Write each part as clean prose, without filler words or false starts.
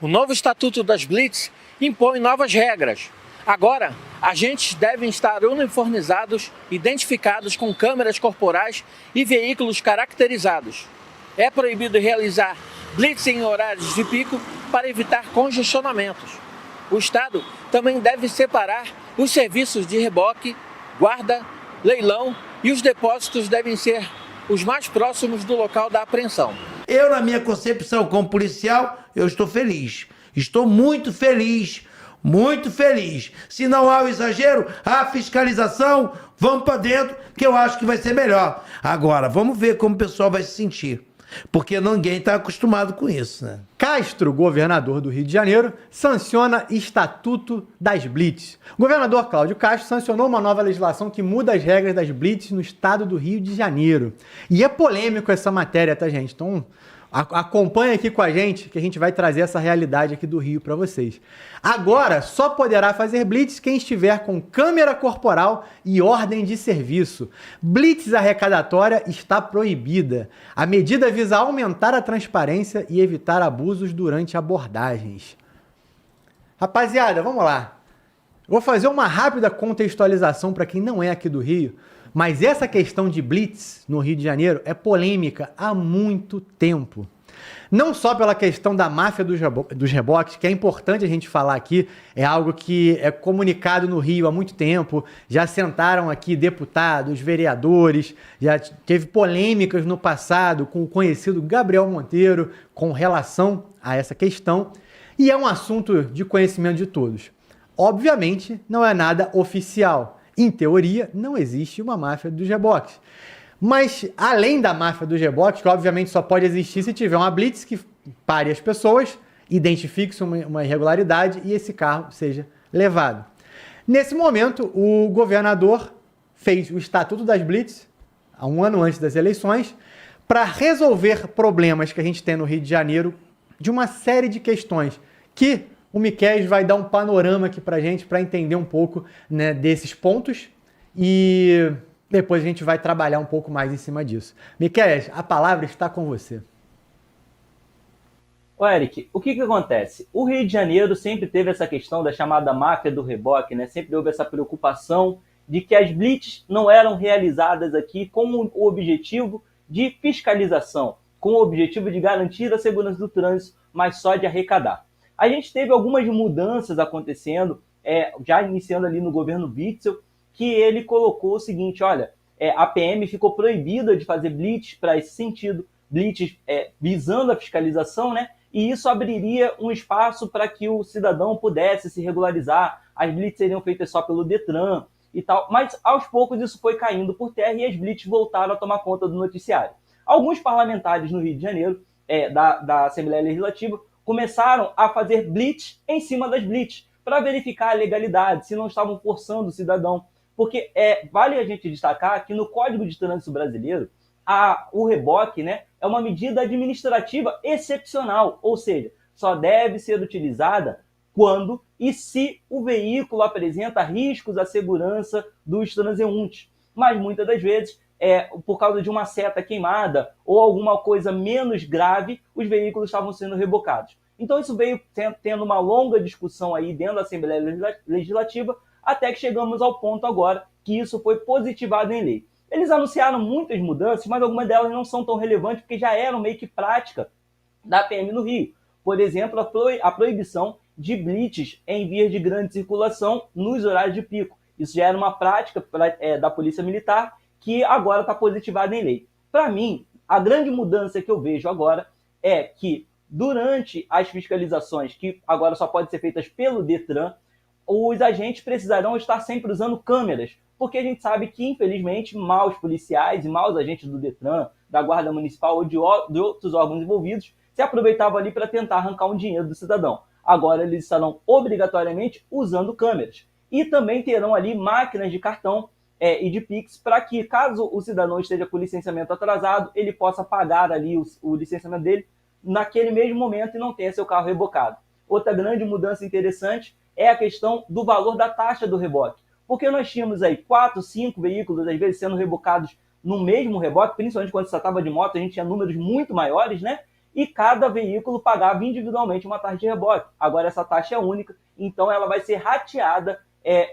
O novo Estatuto das Blitz impõe novas regras. Agora, agentes devem estar uniformizados, identificados com câmeras corporais e veículos caracterizados. É proibido realizar blitz em horários de pico para evitar congestionamentos. O Estado também deve separar os serviços de reboque, guarda, leilão e os depósitos devem ser os mais próximos do local da apreensão. Eu, na minha concepção como policial, eu estou feliz. Estou muito feliz. Muito feliz. Se não há o exagero, há a fiscalização, vamos para dentro, que eu acho que vai ser melhor. Agora, vamos ver como o pessoal vai se sentir. Porque ninguém está acostumado com isso, né? Castro, governador do Rio de Janeiro, sanciona Estatuto das Blitz. O governador Cláudio Castro sancionou uma nova legislação que muda as regras das Blitz no estado do Rio de Janeiro. E é polêmico essa matéria, tá, gente? Então, acompanha aqui com a gente que a gente vai trazer essa realidade aqui do Rio para vocês. Agora, só poderá fazer blitz quem estiver com câmera corporal e ordem de serviço. Blitz arrecadatória está proibida. A medida visa aumentar a transparência e evitar abusos durante abordagens. Rapaziada, vamos lá. Vou fazer uma rápida contextualização para quem não é aqui do Rio. Mas essa questão de blitz no Rio de Janeiro é polêmica há muito tempo. Não só pela questão da máfia dos reboques, que é importante a gente falar aqui, é algo que é comunicado no Rio há muito tempo, já sentaram aqui deputados, vereadores, já teve polêmicas no passado com o conhecido Gabriel Monteiro com relação a essa questão, e é um assunto de conhecimento de todos. Obviamente, não é nada oficial. Em teoria, não existe uma máfia dos reboques. Mas, além da máfia dos reboques, que obviamente só pode existir se tiver uma blitz que pare as pessoas, identifique uma irregularidade e esse carro seja levado. Nesse momento, o governador fez o Estatuto das Blitz, há um ano antes das eleições, para resolver problemas que a gente tem no Rio de Janeiro, de uma série de questões que o Miquélis vai dar um panorama aqui pra gente, para entender um pouco, né, desses pontos e depois a gente vai trabalhar um pouco mais em cima disso. Miquélis, a palavra está com você. Ô Eric, o que acontece? O Rio de Janeiro sempre teve essa questão da chamada máfia do reboque, né? Sempre houve essa preocupação de que as blitz não eram realizadas aqui com o objetivo de fiscalização, com o objetivo de garantir a segurança do trânsito, mas só de arrecadar. A gente teve algumas mudanças acontecendo, já iniciando ali no governo Witzel, que ele colocou o seguinte, olha, a PM ficou proibida de fazer blitz para esse sentido, blitz visando a fiscalização, né? E isso abriria um espaço para que o cidadão pudesse se regularizar, as blitz seriam feitas só pelo Detran e tal, mas aos poucos isso foi caindo por terra e as blitz voltaram a tomar conta do noticiário. Alguns parlamentares no Rio de Janeiro, da Assembleia Legislativa, começaram a fazer blitz em cima das blitz, para verificar a legalidade, se não estavam forçando o cidadão. Porque vale a gente destacar que no Código de Trânsito Brasileiro, o reboque, né, é uma medida administrativa excepcional, ou seja, só deve ser utilizada quando e se o veículo apresenta riscos à segurança dos transeuntes. Mas muitas das vezes, por causa de uma seta queimada ou alguma coisa menos grave, os veículos estavam sendo rebocados. Então isso veio tendo uma longa discussão aí dentro da Assembleia Legislativa, até que chegamos ao ponto agora que isso foi positivado em lei. Eles anunciaram muitas mudanças, mas algumas delas não são tão relevantes porque já eram meio que prática da PM no Rio. Por exemplo, a proibição de blitz em vias de grande circulação nos horários de pico. Isso já era uma prática da Polícia Militar que agora está positivada em lei. Para mim, a grande mudança que eu vejo agora é que durante as fiscalizações, que agora só podem ser feitas pelo Detran, os agentes precisarão estar sempre usando câmeras, porque a gente sabe que, infelizmente, maus policiais e maus agentes do Detran, da Guarda Municipal ou de outros órgãos envolvidos, se aproveitavam ali para tentar arrancar um dinheiro do cidadão. Agora eles estarão obrigatoriamente usando câmeras. E também terão ali máquinas de cartão e de Pix, para que, caso o cidadão esteja com o licenciamento atrasado, ele possa pagar ali o licenciamento dele naquele mesmo momento e não tenha seu carro rebocado. Outra grande mudança interessante é a questão do valor da taxa do reboque. Porque nós tínhamos aí 4, 5 veículos, às vezes, sendo rebocados no mesmo reboque, principalmente quando se tratava de moto, a gente tinha números muito maiores, né? e cada veículo pagava individualmente uma taxa de reboque. Agora essa taxa é única, então ela vai ser rateada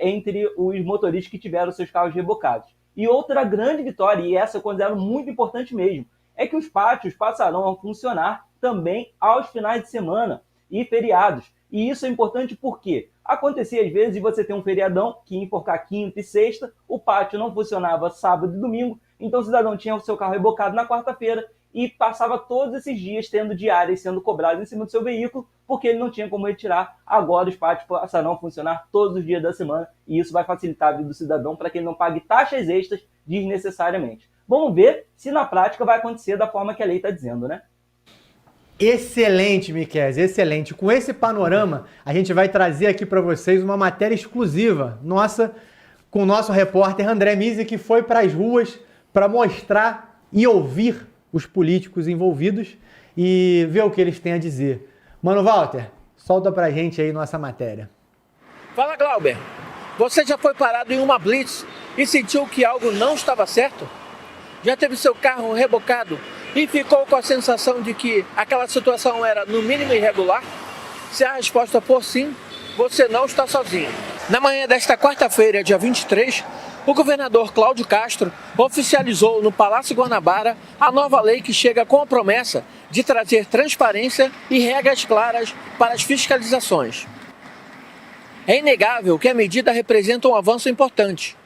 entre os motoristas que tiveram seus carros rebocados. E outra grande vitória, e essa eu considero muito importante mesmo, é que os pátios passarão a funcionar também aos finais de semana e feriados. E isso é importante porque acontecia às vezes de você ter um feriadão que ia enforcar quinta e sexta, o pátio não funcionava sábado e domingo, então o cidadão tinha o seu carro rebocado na quarta-feira e passava todos esses dias tendo diárias sendo cobradas em cima do seu veículo, porque ele não tinha como retirar. Agora os pátios passarão a funcionar todos os dias da semana e isso vai facilitar a vida do cidadão para que ele não pague taxas extras desnecessariamente. Vamos ver se na prática vai acontecer da forma que a lei está dizendo, né? Excelente, Miquel, excelente. Com esse panorama, a gente vai trazer aqui para vocês uma matéria exclusiva nossa, com o nosso repórter André Misi, que foi para as ruas para mostrar e ouvir os políticos envolvidos e ver o que eles têm a dizer. Mano Walter, solta pra gente aí nossa matéria. Fala, Glauber. Você já foi parado em uma blitz e sentiu que algo não estava certo? Já teve seu carro rebocado e ficou com a sensação de que aquela situação era no mínimo irregular? Se a resposta for sim, você não está sozinho. Na manhã desta quarta-feira, dia 23, o governador Cláudio Castro oficializou no Palácio Guanabara a nova lei que chega com a promessa de trazer transparência e regras claras para as fiscalizações. É inegável que a medida representa um avanço importante,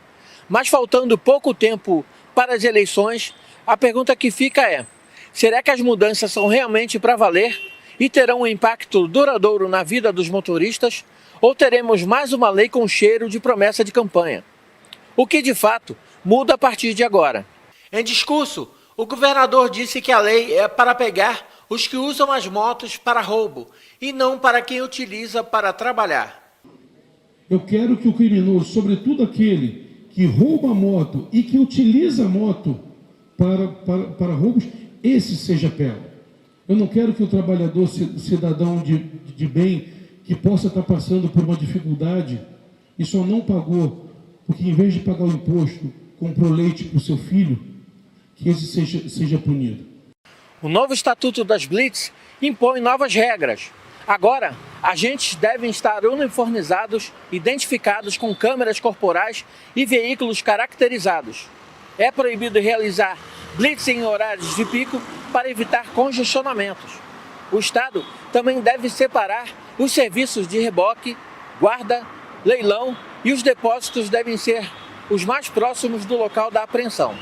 mas faltando pouco tempo para as eleições, a pergunta que fica é: será que as mudanças são realmente para valer e terão um impacto duradouro na vida dos motoristas? Ou teremos mais uma lei com cheiro de promessa de campanha? O que de fato muda a partir de agora? Em discurso, o governador disse que a lei é para pegar os que usam as motos para roubo e não para quem utiliza para trabalhar. Eu quero que o criminoso, sobretudo aquele que rouba a moto e que utiliza a moto para roubos, esse seja pego. Eu não quero que o trabalhador, cidadão de bem, que possa estar passando por uma dificuldade e só não pagou, porque em vez de pagar o imposto, comprou leite para o seu filho, que esse seja punido. O novo Estatuto das Blitz impõe novas regras. Agora, agentes devem estar uniformizados, identificados com câmeras corporais e veículos caracterizados. É proibido realizar blitz em horários de pico para evitar congestionamentos. O Estado também deve separar os serviços de reboque, guarda, leilão e os depósitos devem ser os mais próximos do local da apreensão.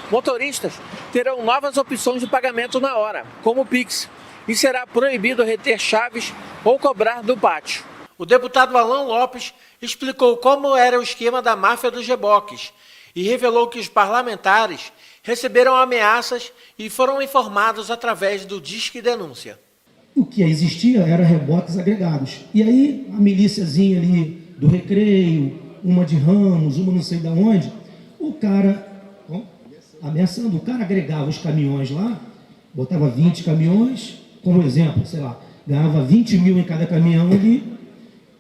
Motoristas terão novas opções de pagamento na hora, como o Pix, e será proibido reter chaves ou cobrar do pátio. O deputado Alan Lopes explicou como era o esquema da máfia dos reboques e revelou que os parlamentares receberam ameaças e foram informados através do Disque Denúncia. O que existia era reboques agregados. E aí a milíciazinha ali do Recreio, uma de Ramos, uma não sei de onde, o cara, ameaçando, o cara agregava os caminhões lá, botava 20 caminhões, como exemplo, sei lá, ganhava 20 mil em cada caminhão ali.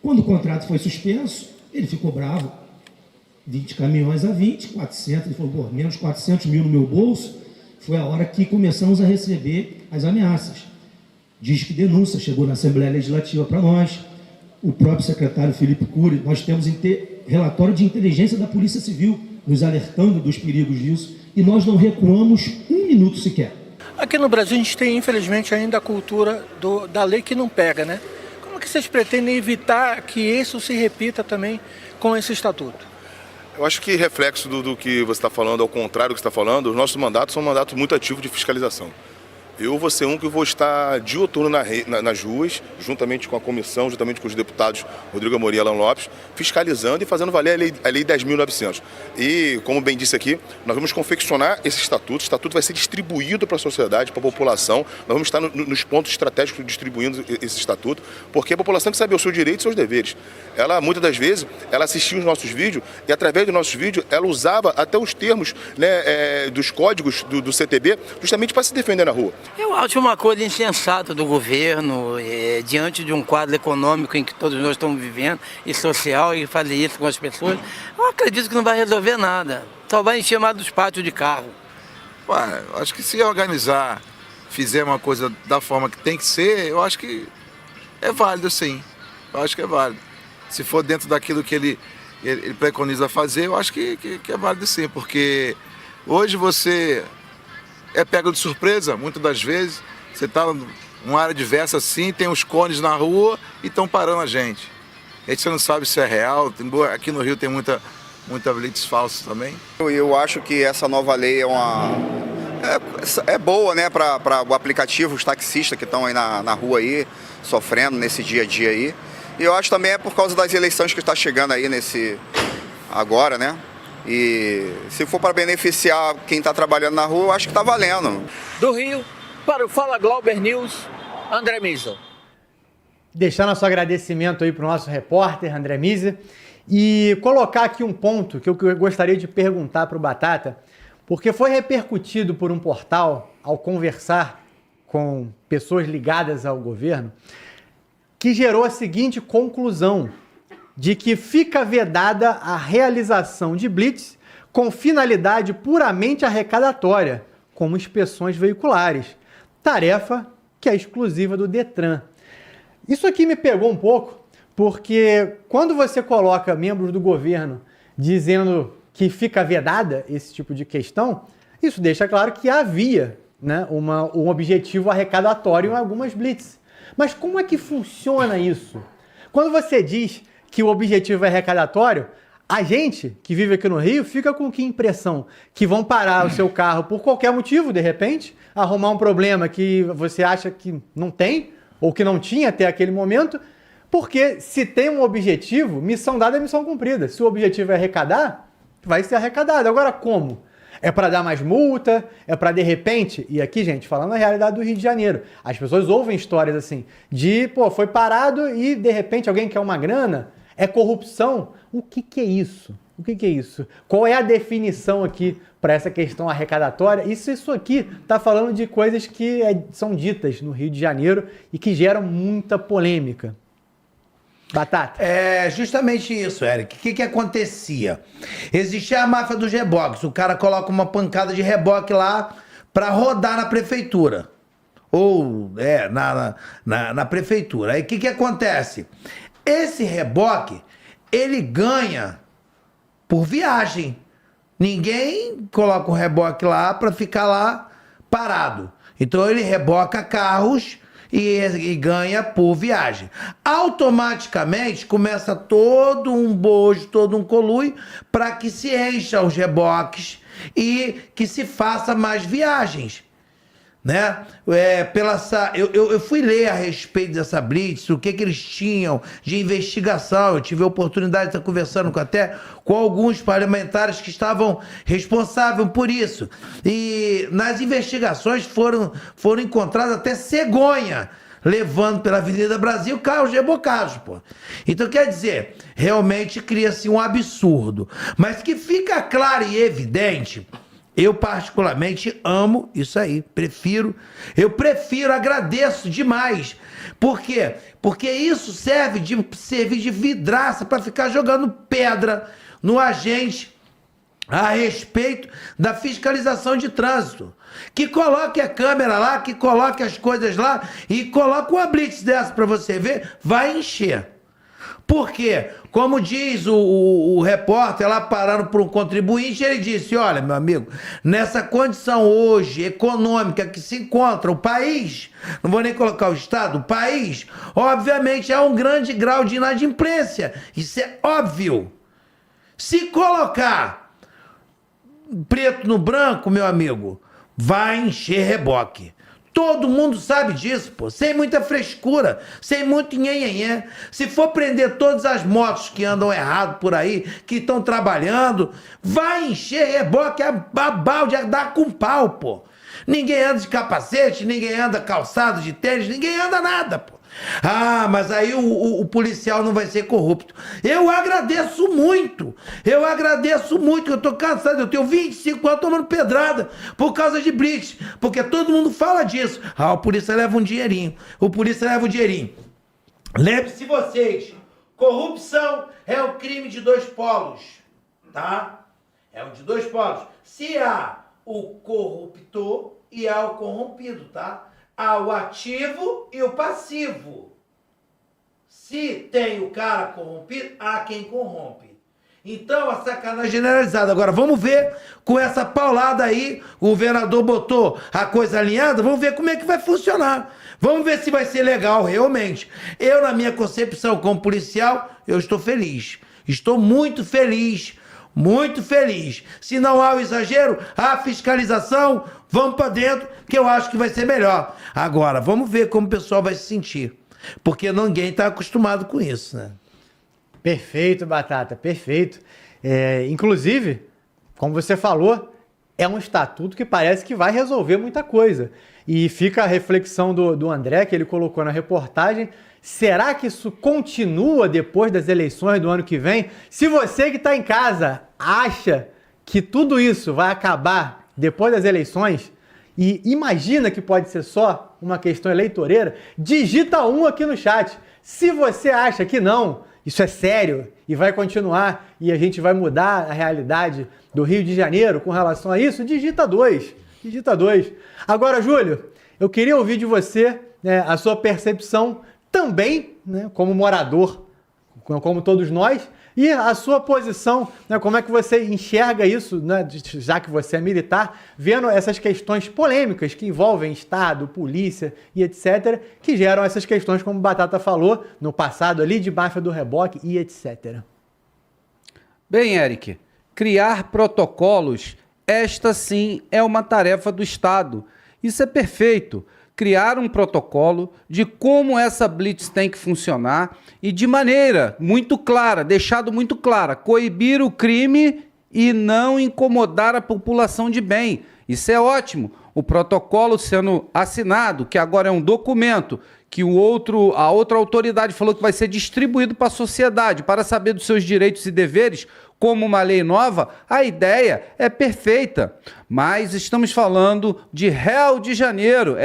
Quando o contrato foi suspenso, ele ficou bravo. 20 caminhões a 20, 400, ele falou, pô, menos 400 mil no meu bolso. Foi a hora que começamos a receber as ameaças. Diz que denúncia, chegou na Assembleia Legislativa para nós, o próprio secretário Felipe Cury, nós temos relatório de inteligência da Polícia Civil, nos alertando dos perigos disso, e nós não recuamos um minuto sequer. Aqui no Brasil a gente tem, infelizmente, ainda a cultura da lei que não pega, né? Como que vocês pretendem evitar que isso se repita também com esse estatuto? Eu acho que reflexo do que você está falando, ao contrário do que você está falando, os nossos mandatos são mandatos muito ativos de fiscalização. Eu vou ser um que vou estar diuturno nas ruas, juntamente com a comissão, juntamente com os deputados Rodrigo Amorim e Alan Lopes, fiscalizando e fazendo valer a Lei 10.900. E, como bem disse aqui, nós vamos confeccionar esse estatuto. O estatuto vai ser distribuído para a sociedade, para a população. Nós vamos estar nos pontos estratégicos distribuindo esse estatuto, porque a população tem que saber os seus direitos e os seus deveres. Ela, muitas das vezes, ela assistia os nossos vídeos e, através dos nossos vídeos, ela usava até os termos, né, dos códigos do CTB, justamente para se defender na rua. Eu acho uma coisa insensata do governo, diante de um quadro econômico em que todos nós estamos vivendo, e social, e fazer isso com as pessoas. Eu acredito que não vai resolver nada, só vai encher mais dos pátios de carro. Acho que se organizar, fizer uma coisa da forma que tem que ser, eu acho que é válido, sim. Eu acho que é válido. Se for dentro daquilo que ele preconiza fazer, eu acho que é válido, sim. Porque hoje você é pego de surpresa, muitas das vezes. Você está numa área diversa assim, tem os cones na rua e estão parando a gente. A gente não sabe se é real. Aqui no Rio tem muita blitz falsa também. Eu acho que essa nova lei é boa, né, para o aplicativo, os taxistas que estão aí na rua aí, sofrendo nesse dia a dia aí. E eu acho também por causa das eleições que está chegando aí agora, né? E se for para beneficiar quem está trabalhando na rua, eu acho que está valendo. Do Rio, para o Fala Glauber News, André Misa. Deixar nosso agradecimento aí para o nosso repórter, André Misa, e colocar aqui um ponto que eu gostaria de perguntar para o Batata, porque foi repercutido por um portal ao conversar com pessoas ligadas ao governo, que gerou a seguinte conclusão, de que fica vedada a realização de blitz com finalidade puramente arrecadatória, como inspeções veiculares, tarefa que é exclusiva do Detran. Isso aqui me pegou um pouco, porque quando você coloca membros do governo dizendo que fica vedada esse tipo de questão, isso deixa claro que havia, né, um objetivo arrecadatório em algumas blitz. Mas como é que funciona isso? Quando você diz que o objetivo é arrecadatório, a gente que vive aqui no Rio fica com que impressão? Que vão parar o seu carro por qualquer motivo, de repente, arrumar um problema que você acha que não tem, ou que não tinha até aquele momento, porque se tem um objetivo, missão dada é missão cumprida. Se o objetivo é arrecadar, vai ser arrecadado. Agora como? É para dar mais multa? É para de repente... E aqui, gente, falando a realidade do Rio de Janeiro, as pessoas ouvem histórias assim, foi parado e de repente alguém quer uma grana, é corrupção. O que é isso? O que é isso? Qual é a definição aqui para essa questão arrecadatória? Isso aqui está falando de coisas que são ditas no Rio de Janeiro e que geram muita polêmica. Batata. É justamente isso, Eric. O que acontecia? Existia a máfia dos reboques. O cara coloca uma pancada de reboque lá para rodar na prefeitura. Ou na prefeitura. Aí o que acontece? Esse reboque, ele ganha por viagem. Ninguém coloca o reboque lá para ficar lá parado. Então ele reboca carros e ganha por viagem. Automaticamente começa todo um bojo, todo um conluio para que se encha os reboques e que se faça mais viagens, né? Eu fui ler a respeito dessa blitz, o que eles tinham de investigação. Eu tive a oportunidade de estar conversando até com alguns parlamentares que estavam responsáveis por isso. E nas investigações foram encontradas até cegonha levando pela Avenida Brasil carros rebocados, pô. Então, quer dizer, realmente cria-se um absurdo. Mas que fica claro e evidente... Eu particularmente amo isso aí, eu prefiro, agradeço demais. Por quê? Porque isso serve de vidraça para ficar jogando pedra no agente a respeito da fiscalização de trânsito. Que coloque a câmera lá, que coloque as coisas lá e coloque uma blitz dessa para você ver, vai encher. Por quê? Como diz o repórter lá parando por um contribuinte, ele disse, olha, meu amigo, nessa condição hoje econômica que se encontra o país, não vou nem colocar o Estado, o país, obviamente há um grande grau de inadimplência. Isso é óbvio. Se colocar preto no branco, meu amigo, vai encher reboque. Todo mundo sabe disso, pô. Sem muita frescura, sem muito nhenhenhé. Se for prender todas as motos que andam errado por aí, que estão trabalhando, vai encher reboque a balde, a dar com pau, pô. Ninguém anda de capacete, ninguém anda calçado de tênis, ninguém anda nada, pô. Ah, mas aí o policial não vai ser corrupto. Eu agradeço muito, eu tô cansado, eu tenho 25 anos tomando pedrada por causa de blitz, porque todo mundo fala disso. Ah, o polícia leva um dinheirinho, Lembre-se vocês, corrupção é um crime de dois polos, tá? É um de dois polos. Se há o corruptor, e há o corrompido, tá? Há o ativo e o passivo. Se tem o cara corrompido, há quem corrompe. Então, a sacanagem generalizada. Agora, vamos ver com essa paulada aí, o governador botou a coisa alinhada, vamos ver como é que vai funcionar. Vamos ver se vai ser legal, realmente. Eu, na minha concepção como policial, eu estou feliz. Estou muito feliz, muito feliz. Se não há o exagero, há a fiscalização, vamos para dentro, que eu acho que vai ser melhor. Agora, vamos ver como o pessoal vai se sentir. Porque ninguém está acostumado com isso, né? Perfeito, Batata, perfeito. Inclusive, como você falou, é um estatuto que parece que vai resolver muita coisa. E fica a reflexão do André, que ele colocou na reportagem. Será que isso continua depois das eleições do ano que vem? Se você que está em casa acha que tudo isso vai acabar depois das eleições e imagina que pode ser só uma questão eleitoreira, digita 1 aqui no chat. Se você acha que não, isso é sério e vai continuar e a gente vai mudar a realidade do Rio de Janeiro com relação a isso, digita 2. Digita 2. Agora, Júlio, eu queria ouvir de você, né, a sua percepção também, né, como morador, como todos nós, e a sua posição, né, como é que você enxerga isso, né, já que você é militar, vendo essas questões polêmicas que envolvem Estado, polícia e etc., que geram essas questões, como o Batata falou, no passado ali, de máfia do reboque e etc. Bem, Eric, criar protocolos, esta sim é uma tarefa do Estado. Isso é perfeito. Criar um protocolo de como essa blitz tem que funcionar e de maneira muito clara, deixado muito clara, coibir o crime e não incomodar a população de bem. Isso é ótimo. O protocolo sendo assinado, que agora é um documento, que a outra autoridade falou que vai ser distribuído para a sociedade para saber dos seus direitos e deveres, como uma lei nova, a ideia é perfeita. Mas estamos falando de Rio de Janeiro,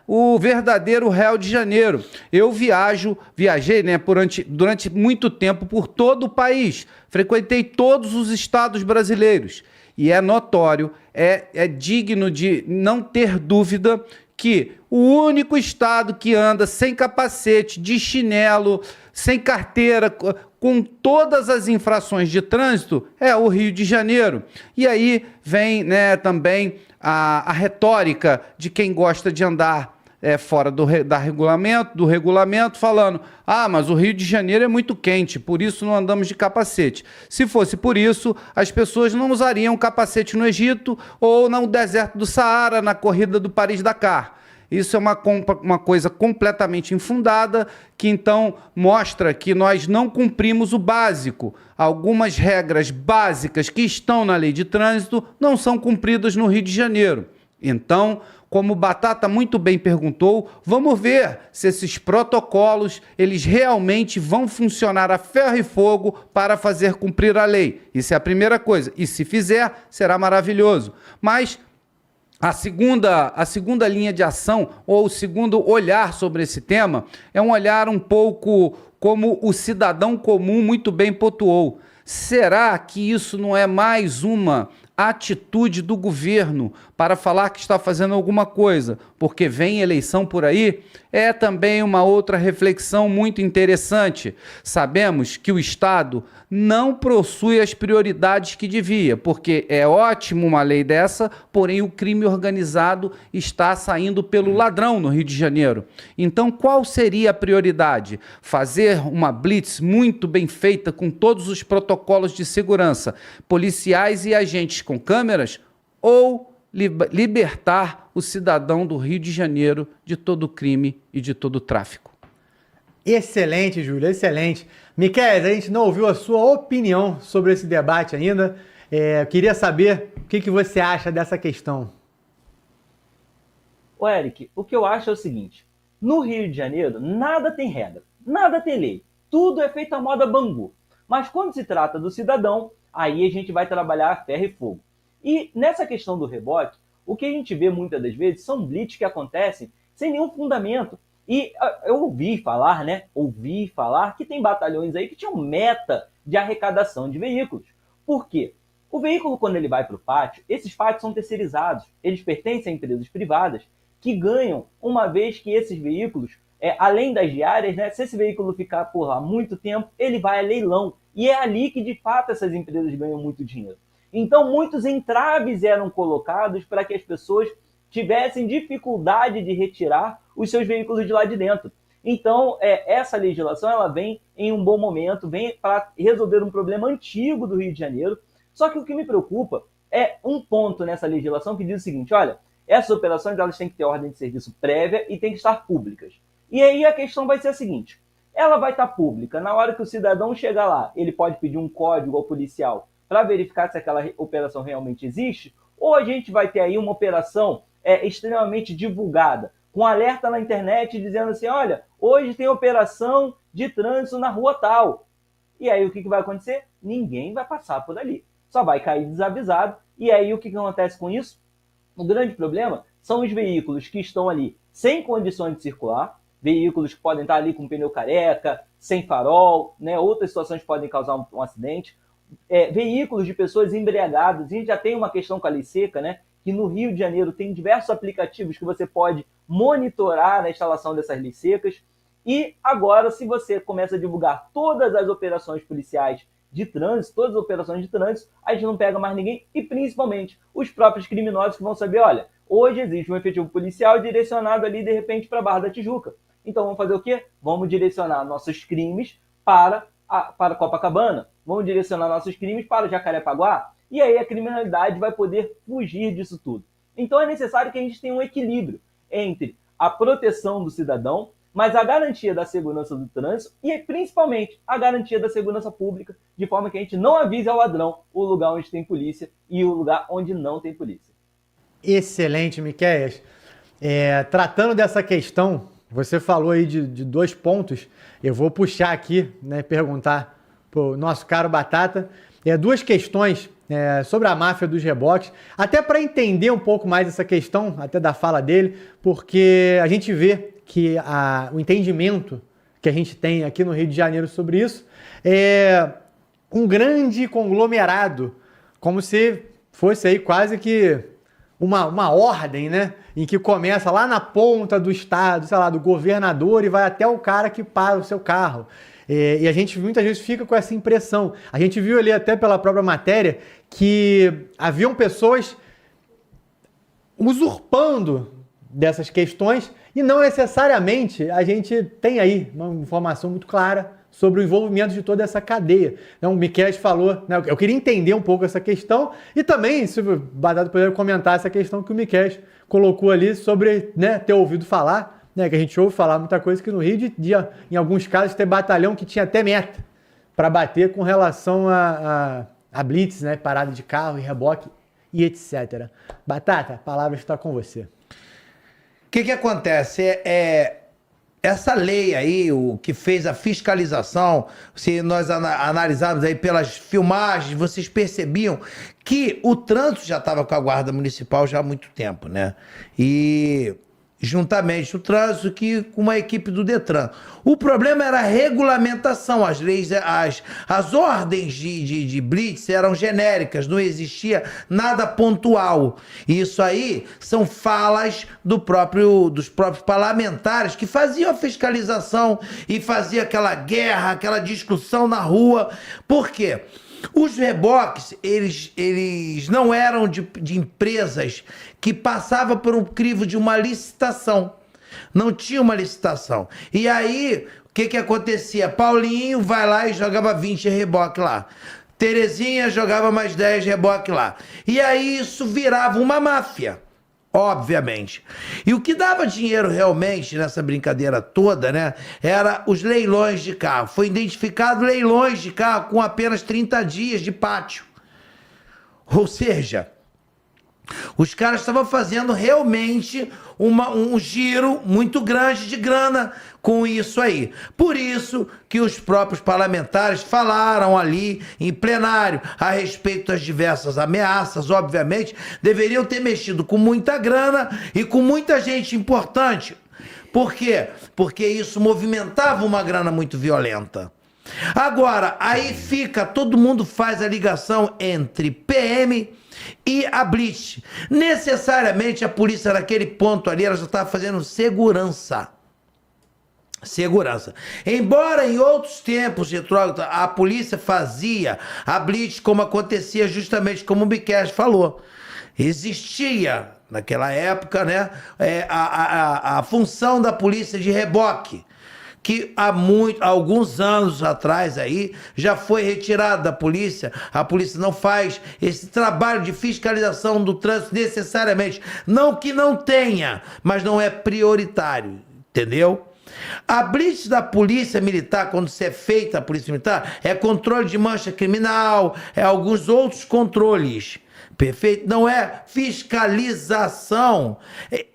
o verdadeiro Rio de Janeiro. Eu viajei, né, durante muito tempo por todo o país, frequentei todos os estados brasileiros e é notório, é digno de não ter dúvida que o único estado que anda sem capacete, de chinelo, sem carteira, com todas as infrações de trânsito, é o Rio de Janeiro. E aí vem, né, também a retórica de quem gosta de andar fora do regulamento, falando: ah, mas o Rio de Janeiro é muito quente, por isso não andamos de capacete. Se fosse por isso, as pessoas não usariam capacete no Egito ou no deserto do Saara, na corrida do Paris-Dakar. Isso é uma coisa completamente infundada, que então mostra que nós não cumprimos o básico. Algumas regras básicas que estão na lei de trânsito não são cumpridas no Rio de Janeiro. Então, como o Batata muito bem perguntou, vamos ver se esses protocolos eles realmente vão funcionar a ferro e fogo para fazer cumprir a lei. Isso é a primeira coisa. E se fizer, será maravilhoso. Mas a segunda linha de ação, ou o segundo olhar sobre esse tema, é um olhar um pouco como o cidadão comum muito bem pontuou. Será que isso não é mais uma atitude do governo para falar que está fazendo alguma coisa, porque vem eleição por aí? É também uma outra reflexão muito interessante. Sabemos que o Estado não possui as prioridades que devia, porque é ótimo uma lei dessa, porém o crime organizado está saindo pelo ladrão no Rio de Janeiro. Então, qual seria a prioridade? Fazer uma blitz muito bem feita, com todos os protocolos de segurança, policiais e agentes com câmeras, ou libertar o cidadão do Rio de Janeiro de todo crime e de todo tráfico? Excelente, Júlio, excelente. Miquel, a gente não ouviu a sua opinião sobre esse debate ainda. Eu queria saber o que você acha dessa questão. Ô, Eric, o que eu acho é o seguinte: no Rio de Janeiro, nada tem regra, nada tem lei, tudo é feito à moda Bangu. Mas quando se trata do cidadão, aí a gente vai trabalhar a ferro e fogo. E nessa questão do reboque, o que a gente vê muitas das vezes são blitz que acontecem sem nenhum fundamento. E eu ouvi falar que tem batalhões aí que tinham meta de arrecadação de veículos. Por quê? O veículo, quando ele vai para o pátio, esses pátios são terceirizados. Eles pertencem a empresas privadas que ganham, uma vez que esses veículos, além das diárias, né, se esse veículo ficar por lá muito tempo, ele vai a leilão. E é ali que, de fato, essas empresas ganham muito dinheiro. Então, muitos entraves eram colocados para que as pessoas tivessem dificuldade de retirar os seus veículos de lá de dentro. Então, essa legislação ela vem em um bom momento, vem para resolver um problema antigo do Rio de Janeiro. Só que o que me preocupa é um ponto nessa legislação que diz o seguinte, olha, essas operações elas têm que ter ordem de serviço prévia e têm que estar públicas. E aí a questão vai ser a seguinte, ela vai estar pública, na hora que o cidadão chegar lá, ele pode pedir um código ao policial para verificar se aquela operação realmente existe, ou a gente vai ter aí uma operação extremamente divulgada, com alerta na internet dizendo assim, olha, hoje tem operação de trânsito na rua tal. E aí o que vai acontecer? Ninguém vai passar por ali. Só vai cair desavisado. E aí o que acontece com isso? O grande problema são os veículos que estão ali sem condições de circular, veículos que podem estar ali com pneu careca, sem farol, né? Outras situações podem causar um acidente, veículos de pessoas embriagadas. A gente já tem uma questão com a lei seca, né? Que no Rio de Janeiro tem diversos aplicativos que você pode monitorar a instalação dessas leis secas. E agora, se você começa a divulgar todas as operações policiais de trânsito, todas as operações de trânsito, a gente não pega mais ninguém e principalmente os próprios criminosos que vão saber, olha, hoje existe um efetivo policial direcionado ali de repente para a Barra da Tijuca. Então vamos fazer o quê? Vamos direcionar nossos crimes para Copacabana, vamos direcionar nossos crimes para Jacarepaguá, e aí a criminalidade vai poder fugir disso tudo. Então é necessário que a gente tenha um equilíbrio entre a proteção do cidadão, mas a garantia da segurança do trânsito e, principalmente, a garantia da segurança pública, de forma que a gente não avise ao ladrão o lugar onde tem polícia e o lugar onde não tem polícia. Excelente, Miquéias. Tratando dessa questão, você falou aí de 2 pontos, eu vou puxar aqui, né, perguntar para o nosso caro Batata, 2 questões sobre a máfia dos reboques, até para entender um pouco mais essa questão, até da fala dele, porque a gente vê que o entendimento que a gente tem aqui no Rio de Janeiro sobre isso é um grande conglomerado, como se fosse aí quase que uma ordem, né? Em que começa lá na ponta do estado, sei lá, do governador e vai até o cara que para o seu carro. E a gente muitas vezes fica com essa impressão. A gente viu ali até pela própria matéria que haviam pessoas usurpando dessas questões e não necessariamente a gente tem aí uma informação muito clara sobre o envolvimento de toda essa cadeia. Então, o Miquéias falou, né, eu queria entender um pouco essa questão e também, se o Batata puder comentar essa questão que o Miquéias colocou ali sobre, né, ter ouvido falar, né, que a gente ouve falar muita coisa que no Rio, em alguns casos, ter batalhão que tinha até meta para bater com relação a blitz, né, parada de carro e reboque e etc. Batata, a palavra está com você. O que acontece? Essa lei aí, o que fez a fiscalização, se nós analisarmos aí pelas filmagens, vocês percebiam que o trânsito já estava com a Guarda Municipal já há muito tempo, né? E juntamente o trânsito com uma equipe do Detran. O problema era a regulamentação, as leis, as ordens de blitz eram genéricas, não existia nada pontual. E isso aí são falas dos próprios parlamentares que faziam a fiscalização e faziam aquela guerra, aquela discussão na rua. Por quê? Os reboques, eles não eram de empresas que passavam por um crivo de uma licitação. Não tinha uma licitação. E aí, o que acontecia? Paulinho vai lá e jogava 20 reboques lá. Terezinha jogava mais 10 reboques lá. E aí isso virava uma máfia. Obviamente. E o que dava dinheiro realmente nessa brincadeira toda, né? Era os leilões de carro. Foi identificado leilões de carro com apenas 30 dias de pátio. Ou seja, os caras estavam fazendo realmente um giro muito grande de grana com isso aí. Por isso que os próprios parlamentares falaram ali em plenário a respeito das diversas ameaças, obviamente, deveriam ter mexido com muita grana e com muita gente importante. Por quê? Porque isso movimentava uma grana muito violenta. Agora, aí fica, todo mundo faz a ligação entre PM e a Blitz. Necessariamente a polícia naquele ponto ali, ela já estava fazendo segurança. Embora em outros tempos, retrógrado, a polícia fazia a Blitz como acontecia justamente como o Biquete falou. Existia, naquela época, né, a função da polícia de reboque, que há alguns anos atrás aí já foi retirado da polícia. A polícia não faz esse trabalho de fiscalização do trânsito necessariamente. Não que não tenha, mas não é prioritário, entendeu? A blitz da polícia militar, quando se é feita a polícia militar, é controle de mancha criminal, é alguns outros controles. Perfeito? Não é fiscalização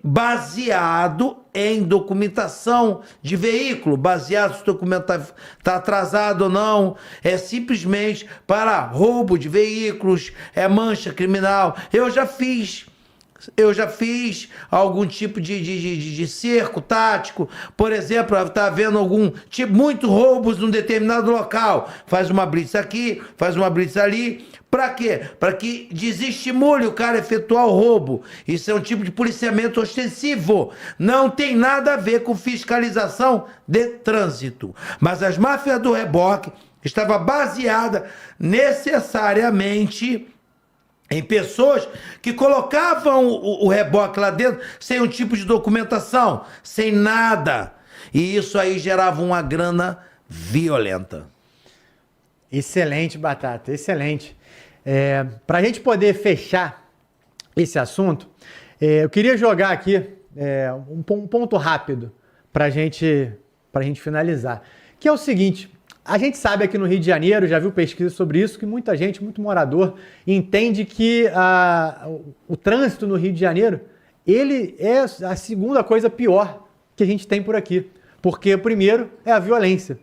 baseado em documentação de veículo, baseado se o documento está atrasado ou não, é simplesmente para roubo de veículos, é mancha criminal. Eu já fiz algum tipo de cerco tático, por exemplo, está havendo algum tipo, muitos roubos num determinado local, faz uma blitz aqui, faz uma blitz ali, para quê? Para que desestimule o cara a efetuar o roubo. Isso é um tipo de policiamento ostensivo, não tem nada a ver com fiscalização de trânsito, mas as máfias do reboque estava baseada necessariamente em pessoas que colocavam o reboque lá dentro sem um tipo de documentação, sem nada. E isso aí gerava uma grana violenta. Excelente, Batata, excelente. Para a gente poder fechar esse assunto, eu queria jogar aqui um ponto rápido para a gente finalizar, que é o seguinte. A gente sabe aqui no Rio de Janeiro, já viu pesquisa sobre isso, que muita gente, muito morador, entende que o trânsito no Rio de Janeiro, ele é a segunda coisa pior que a gente tem por aqui. Porque, primeiro, é a violência.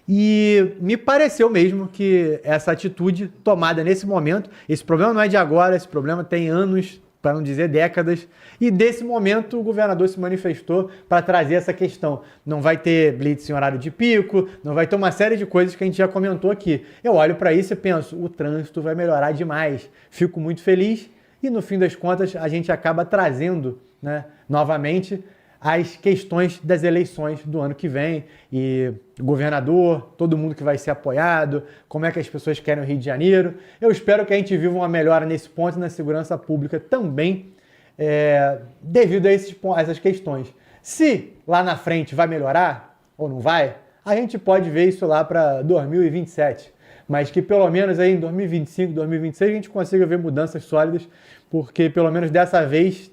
E me pareceu mesmo que essa atitude tomada nesse momento, esse problema não é de agora, esse problema tem anos, para não dizer décadas, e desse momento o governador se manifestou para trazer essa questão. Não vai ter blitz em horário de pico, não vai ter uma série de coisas que a gente já comentou aqui. Eu olho para isso e penso, o trânsito vai melhorar demais. Fico muito feliz e no fim das contas a gente acaba trazendo, né, novamente as questões das eleições do ano que vem e o governador, todo mundo que vai ser apoiado, como é que as pessoas querem o Rio de Janeiro. Eu espero que a gente viva uma melhora nesse ponto e na segurança pública também, devido a essas questões. Se lá na frente vai melhorar ou não vai, a gente pode ver isso lá para 2027, mas que pelo menos aí em 2025, 2026 a gente consiga ver mudanças sólidas, porque pelo menos dessa vez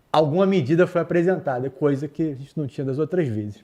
alguma medida foi apresentada, coisa que a gente não tinha das outras vezes.